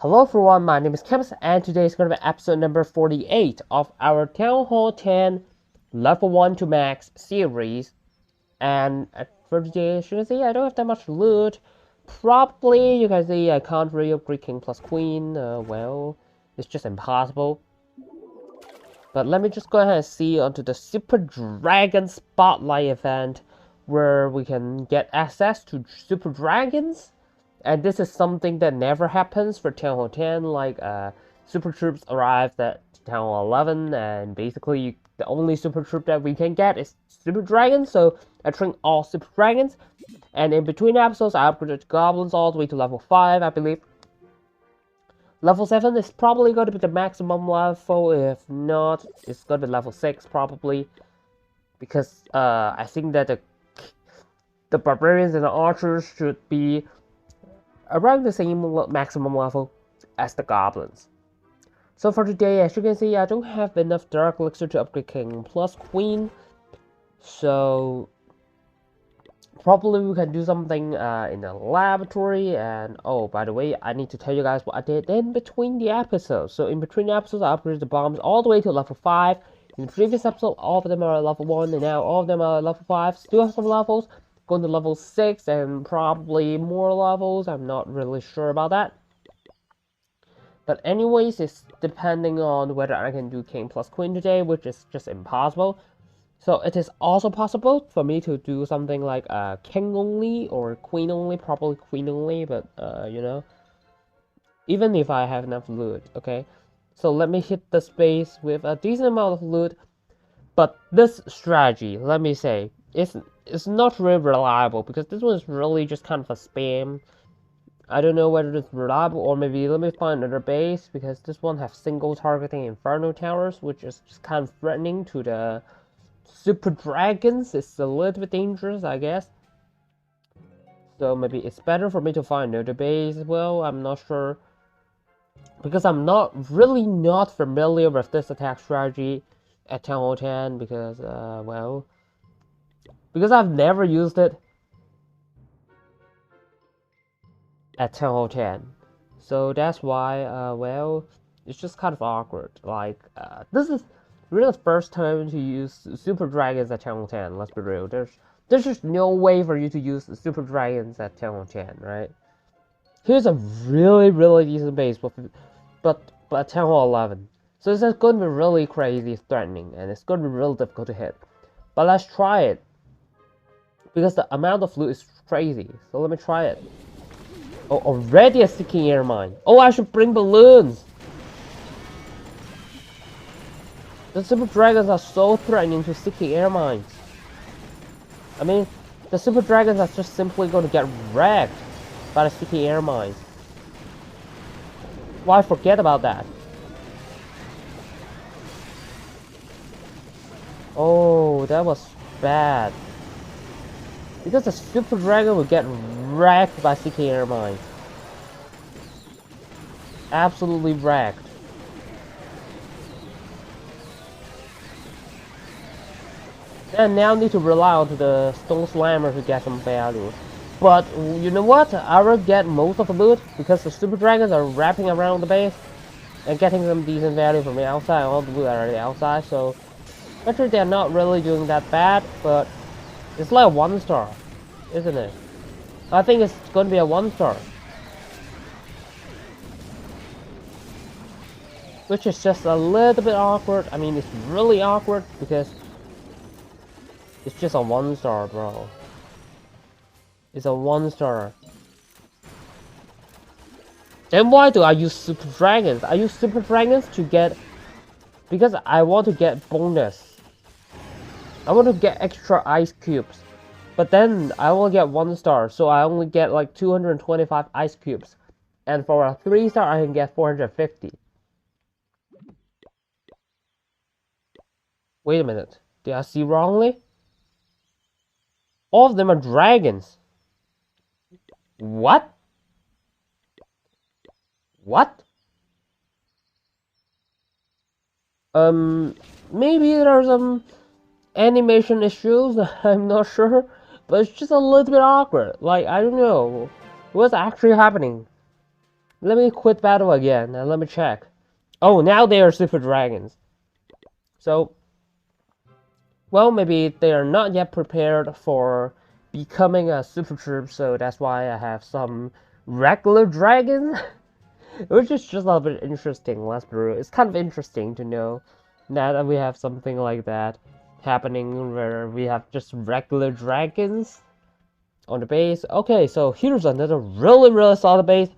Hello everyone, my name is Kems, and today is going to be episode number 48 of our Town Hall 10 Level 1 to Max series. And for today, as you can see, I don't have that much loot. Probably, you can see I can't really upgrade King plus Queen. Well, it's just impossible. But let me just go ahead and see onto the Super Dragon Spotlight event, where we can get access to Super Dragons. And this is something that never happens for Town Hall 10, like Super Troops arrived at Town Hall 11, and basically the only Super Troop that we can get is Super Dragons, so I train all Super Dragons, and in between episodes I upgraded Goblins all the way to level 5, I believe. Level 7 is probably going to be the maximum level, if not, it's going to be level 6 probably, because I think that the Barbarians and the Archers should be around the same maximum level as the Goblins. So for today, as you can see, I don't have enough Dark Elixir to upgrade King plus Queen, so probably we can do something in the laboratory. And oh, by the way, I need to tell you guys what I did in between the episodes. So in between the episodes, I upgraded the bombs all the way to level 5. In the previous episode, all of them are level 1, and now all of them are level 5. Still have some levels. Going to level 6 and probably more levels. I'm not really sure about that. But anyways, it's depending on whether I can do King plus Queen today, which is just impossible. So it is also possible for me to do something like King only or Queen only, probably Queen only, but you know, even if I have enough loot, okay? So let me hit the space with a decent amount of loot. But this strategy, let me say, it's not really reliable, because this one is really just kind of a spam. I don't know whether it's reliable, or maybe let me find another base, because this one has single targeting Inferno Towers, which is just kind of threatening to the Super Dragons. It's a little bit dangerous, I guess. So maybe it's better for me to find another base as well, I'm not sure. Because I'm not familiar with this attack strategy at Town Hall 10, because, well, because I've never used it at Town Hall 10. So that's why, well, it's just kind of awkward. Like, this is really the first time to use Super Dragons at Town Hall 10, let's be real. There's just no way for you to use Super Dragons at Town Hall 10, right? Here's a really decent base, but Town Hall 11. So it's going to be really crazy threatening, and it's going to be real difficult to hit. But let's try it, because the amount of loot is crazy. So let me try it. Oh, already a Seeking Air Mine. Oh, I should bring balloons. The Super Dragons are so threatening to Seeking Air Mines. I mean, the Super Dragons are just simply going to get wrecked by the Seeking Air Mines. Why forget about that? Oh, that was bad. Because the Super Dragon will get wrecked by Seeking Air Mines. Absolutely wrecked. And now need to rely on the Stone Slammer to get some value. But you know what? I will get most of the loot, because the Super Dragons are wrapping around the base and getting some decent value from the outside. All the loot are already outside, so actually they're not really doing that bad, but it's like a 1-star, isn't it? I think it's going to be a 1-star. Which is just a little bit awkward. I mean, it's really awkward, because it's just a 1-star, bro. It's a 1-star. Then why do I use Super Dragons? I use Super Dragons to get... because I want to get bonus. I want to get extra ice cubes. But then I only get 1-star, so I only get like 225 ice cubes. And for a 3-star, I can get 450. Wait a minute. Did I see wrongly? All of them are dragons. What? What? Maybe there are some animation issues, I'm not sure, but it's just a little bit awkward. Like, I don't know what's actually happening. Let me quit battle again and let me check. Oh, now they are super dragons. So, well, maybe they are not yet prepared for becoming a super troop, so that's why I have some regular dragons. Which is just a little bit interesting, let's be real. It's kind of interesting to know that we have something like that happening where we have just regular dragons on the base. Okay, so here's another really solid base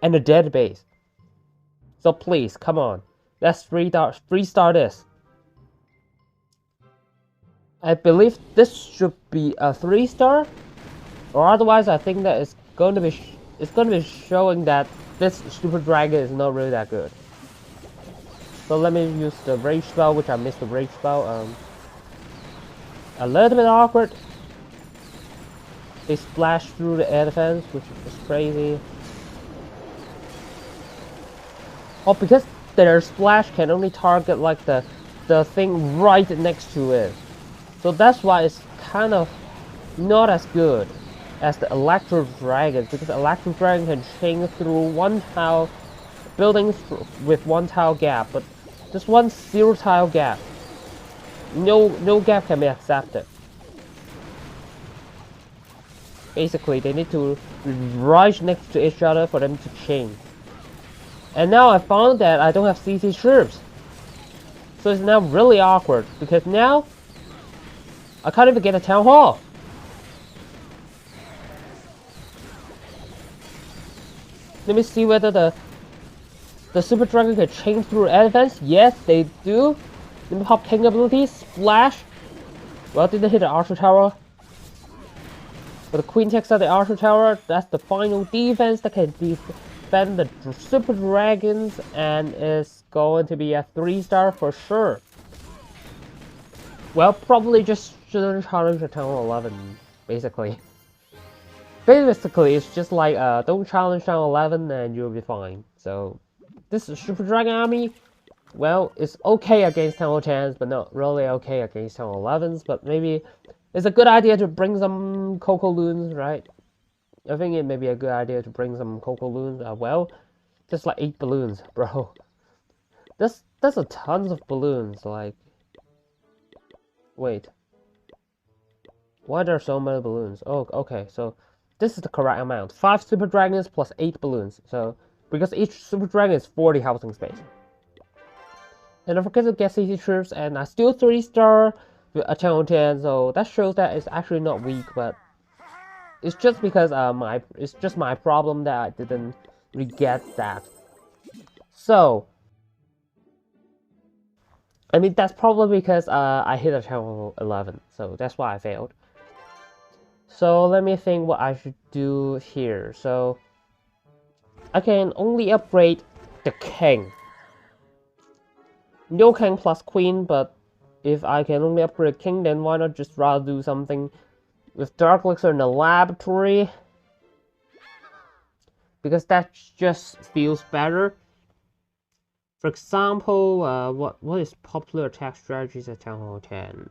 and a dead base. So please, come on. Let's freestart this. I believe this should be a 3-star, or otherwise I think that it's going to be showing that this super dragon is not really that good. So let me use the rage spell, which I missed the rage spell. A little bit awkward. They splash through the air defense, which is crazy. Oh, because their splash can only target like the thing right next to it. So that's why it's kind of not as good as the Electro Dragon, because Electro Dragon can chain through one tile buildings with one tile gap, but this one 0 tile gap. No gap can be accepted. Basically, they need to right next to each other for them to chain. And now I found that I don't have CC troops. So it's now really awkward, because now I can't even get a town hall. Let me see whether the Super Dragon can chain through air defense. Yes, they do. Let me pop King abilities. Splash. Well, didn't hit the Archer Tower. But the Queen takes out the Archer Tower. That's the final defense that can defend the Super Dragons, and is going to be a 3-star for sure. Well, probably just shouldn't challenge the Town Hall 11, basically. Basically, it's just like, don't challenge Town Hall 11 and you'll be fine. So, this Super Dragon army, well, it's okay against Town Hall 10s, but not really okay against Town Hall 11s, but maybe it's a good idea to bring some Coco Loons, right? I think it may be a good idea to bring some Coco Loons. Well, just like 8 balloons, bro. That's a tons of balloons, like... Wait. Why are there so many balloons? Oh, okay, so this is the correct amount. 5 Super Dragons plus 8 balloons. So, because each Super Dragon is 40 housing space. And I forget to get CC troops, and I still 3-star with a channel 10, so that shows that it's actually not weak, but it's just because it's just my problem that I didn't really get that. So, I mean, that's probably because I hit a channel 11, so that's why I failed. So let me think what I should do here. So I can only upgrade the king. No king plus queen, but if I can only upgrade king, then why not just rather do something with Dark Elixir in the laboratory? Because that just feels better. For example, what is popular attack strategies at Town Hall 10?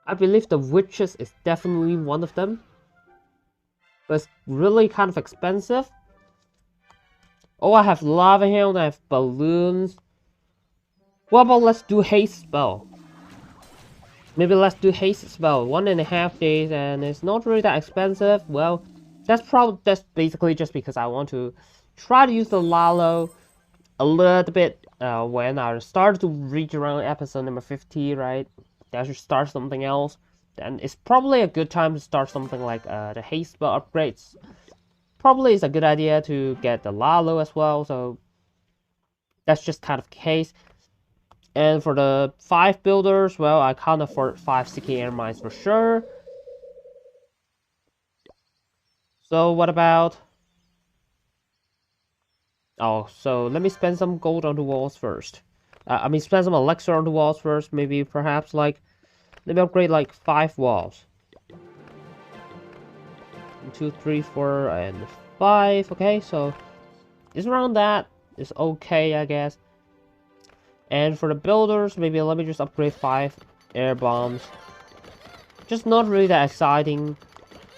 I believe the witches is definitely one of them, but it's really kind of expensive. Oh, I have lava hail, I have balloons. What about let's do haste spell? Maybe let's do haste spell. 1.5 days, and it's not really that expensive. Well, that's basically just because I want to try to use the Lalo a little bit when I start to reach around episode number 50, right? I should start something else. Then it's probably a good time to start something like the haste spell upgrades. Probably it's a good idea to get the Lalo as well, so that's just kind of the case. And for the 5 builders, well, I can't afford 5 sticky air mines for sure. So what about... Oh, so let me spend some gold on the walls first. I mean, spend some elixir on the walls first. Maybe, perhaps, like... Let me upgrade, like, 5 walls. 1, 2, 3, 4, and 5. Okay, so... It's around that. It's okay, I guess. And for the builders, maybe let me just upgrade 5 air bombs. Just not really that exciting.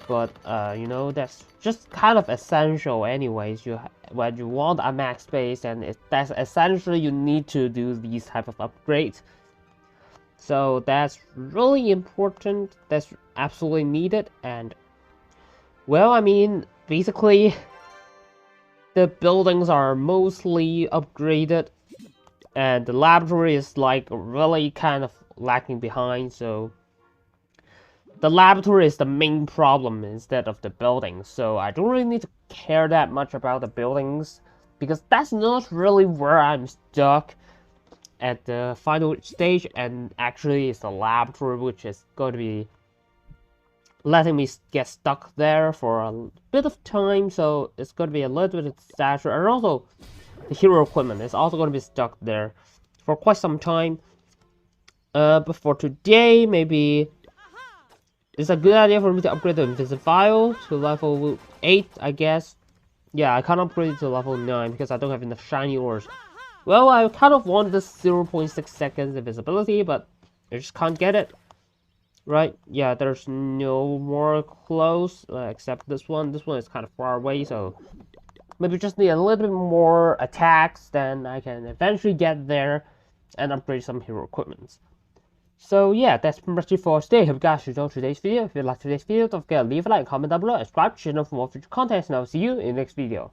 but you know, that's just kind of essential anyways. When you want a max base, and that's essentially you need to do these type of upgrades. So that's really important, that's absolutely needed. And well, I mean, basically the buildings are mostly upgraded, and the laboratory is like really kind of lacking behind. So the laboratory is the main problem instead of the buildings. So I don't really need to care that much about the buildings, because that's not really where I'm stuck at the final stage. And actually it's the laboratory which is going to be letting me get stuck there for a bit of time. So it's going to be a little bit saturated, and also the hero equipment is also going to be stuck there for quite some time. But for today, maybe it's a good idea for me to upgrade the Invisifile to level 8, I guess. Yeah, I can't upgrade it to level 9 because I don't have enough shiny ores. Well, I kind of want this 0.6 seconds invisibility, but I just can't get it. Right? Yeah, there's no more close, except this one. This one is kind of far away, so maybe just need a little bit more attacks, then I can eventually get there and upgrade some hero equipment. So yeah, that's pretty much it for today. Hope you guys enjoyed today's video. If you liked today's video, don't forget to leave a like, comment down below, and subscribe to the channel for more future content, and I'll see you in the next video.